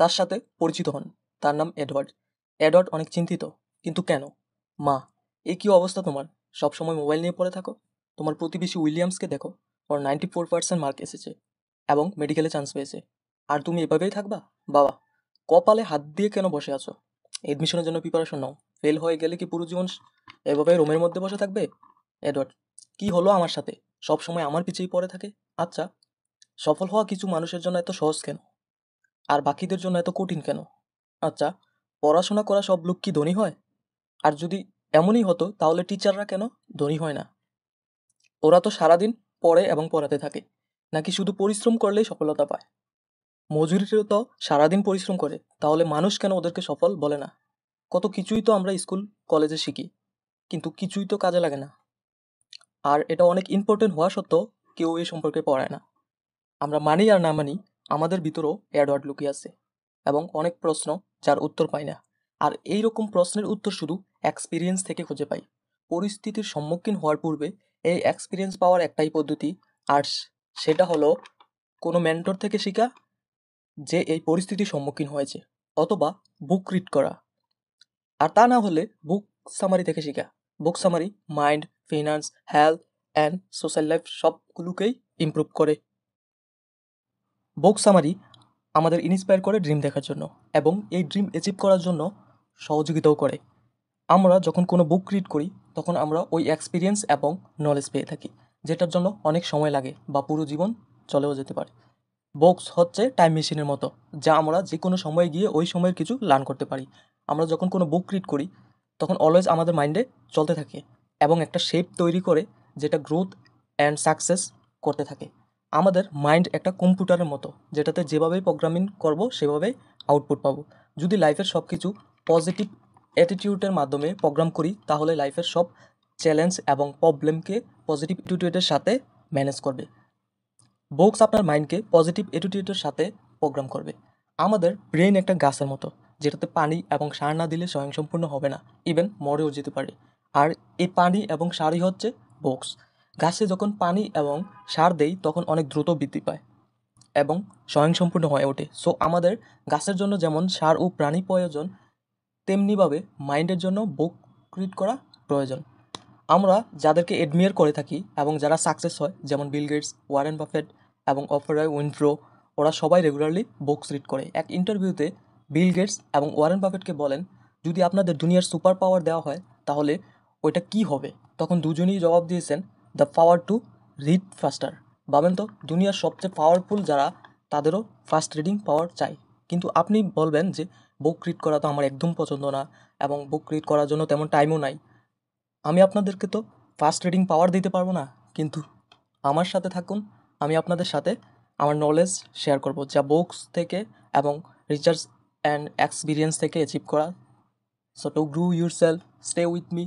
তার সাথে পরিচিত হন। তার নাম এডওয়ার্ড। এডওয়ার্ড অনেক চিন্তিত। কিন্তু কেন? মা, এ কি অবস্থা তোমার? সবসময় মোবাইল নিয়ে পড়ে থাকো। তোমার প্রতিবেশী উইলিয়ামসকে দেখো, ওর 94% মার্ক এসেছে এবং মেডিকেলে চান্স পেয়েছে। আর তুমি এভাবেই থাকবা? বাবা, কপালে হাত দিয়ে কেন বসে আছো? এডমিশনের জন্য প্রিপারেশন নাও। ফেল হয়ে গেলে কি পুরো জীবন এভাবে রুমের মধ্যে বসে থাকবে? এডওয়ার্ড, কি হলো আমার সাথে? সব সময় আমার পিছেই পড়ে থাকে। আচ্ছা, সফল হওয়া কিছু মানুষের জন্য এত সহজ কেন, আর বাকিদের জন্য এত কঠিন কেন? আচ্ছা, পড়াশোনা করা সব লোক কি ধনী হয়? আর যদি এমনই হতো তাহলে টিচাররা কেন ধনী হয় না? ওরা তো সারাদিন পড়ে এবং পড়াতে থাকে। নাকি শুধু পরিশ্রম করলেই সফলতা পায়? মজুরিও তো সারাদিন পরিশ্রম করে, তাহলে মানুষ কেন ওদেরকে সফল বলে না? কত কিছুই তো আমরা স্কুল কলেজে শিখি, কিন্তু কিছুই তো কাজে লাগে না। আর এটা অনেক ইম্পর্টেন্ট হওয়া সত্ত্বেও কেউ এই সম্পর্কে পড়ায় না। আমরা মানি আর না মানি, আমাদের ভিতরেও অ্যাডওয়ার্ড লুকিয়ে আছে এবং অনেক প্রশ্ন যার উত্তর পাই না। আর এই রকম প্রশ্নের উত্তর শুধু এক্সপিরিয়েন্স থেকে খুঁজে পাই। পরিস্থিতির সম্মুখীন হওয়ার পূর্বে এই এক্সপিরিয়েন্স পাওয়ার একটাই পদ্ধতি, আর সেটা হলো কোনো মেন্টর থেকে শেখা যে এই পরিস্থিতির সম্মুখীন হয়েছে, অথবা বুক রিড করা। আর তা না হলে বুক সামারি থেকে শেখা। Book summary mind, finance, health and social life সবগুলোকেই ইমপ্রুভ করে। বুক সামারি আমাদের ইন্সপায়ার করে ড্রিম দেখার জন্য, এবং এই ড্রিম অ্যাচিভ করার জন্য সহযোগিতাও করে। আমরা যখন কোনো বুক রিড করি তখন আমরা ওই এক্সপিরিয়েন্স এবং নলেজ পেয়ে থাকি, যেটার জন্য অনেক সময় লাগে বা পুরো জীবন চলেও যেতে পারে। বুকস হচ্ছে টাইম মেশিনের মতো, যা আমরা যে কোনো সময়ে গিয়ে ওই সময়ের কিছু লার্ন করতে পারি। আমরা যখন কোনো বুক রিড করি তখন অলওয়েজ আমাদের মাইন্ডে চলতে থাকে এবং একটা শেপ তৈরি করে, যেটা গ্রোথ অ্যান্ড সাকসেস করতে থাকে। আমাদের মাইন্ড একটা কম্পিউটারের মতো, যেটাতে যেভাবেই প্রোগ্রামিং করব সেভাবেই আউটপুট পাবো। যদি লাইফের সব কিছু পজিটিভ অ্যাটিটিউডের মাধ্যমে প্রোগ্রাম করি, তাহলে লাইফের সব চ্যালেঞ্জ এবং প্রবলেমকে পজিটিভ অ্যাটিটিউডের সাথে ম্যানেজ করবে। বুকস আপনার মাইন্ডকে পজিটিভ অ্যাটিটিউডের সাথে প্রোগ্রাম করবে। আমাদের ব্রেন একটা গাছের মতো, যেটাতে পানি এবং সার না দিলে স্বয়ংসম্পূর্ণ হবে না, ইভেন মরেও যেতে পারে। আর এই পানি এবং সারই হচ্ছে বুকস। গাছে যখন পানি এবং সার দেই তখন অনেক দ্রুত বৃদ্ধি পায় এবং স্বয়ংসম্পূর্ণ হয়ে ওঠে। সো আমাদের গাছের জন্য যেমন সার ও প্রাণী প্রয়োজন, তেমনিভাবে মাইন্ডের জন্য বুক রিড করা প্রয়োজন। আমরা যাদেরকে এডমিয়ার করে থাকি এবং যারা সাকসেস হয়, যেমন বিল গেটস, ওয়ারেন বাফেট এবং অফরা উইনফ্রো, ওরা সবাই রেগুলারলি বুকস রিড করে। এক ইন্টারভিউতে বিল গেটস এবং ওয়ারেন বাফেটকে বলেন, যদি আপনাদের দুনিয়ার সুপার পাওয়ার দেওয়া হয় তাহলে ওইটা কি হবে? তখন দুজনেই জবাব দিয়েছেন, দ্য পাওয়ার টু রিড ফাস্টার। ভাবেন তো, দুনিয়ার সবচেয়ে পাওয়ারফুল যারা, তাদেরও ফাস্ট রিডিং পাওয়ার চাই। কিন্তু আপনি বলবেন যে বুক রিড করা তো আমার একদম পছন্দ না এবং বুক রিড করার জন্য তেমন টাইমও নাই। আমি আপনাদেরকে তো ফাস্ট রিডিং পাওয়ার দিতে পারবো না, কিন্তু আমার সাথে থাকুন। আমি আপনাদের সাথে আমার নলেজ শেয়ার করব, যা বুকস থেকে এবং রিসার্চ অ্যান্ড এক্সপিরিয়েন্স থেকে অ্যাচিভ করা। So to grow your self, stay with me.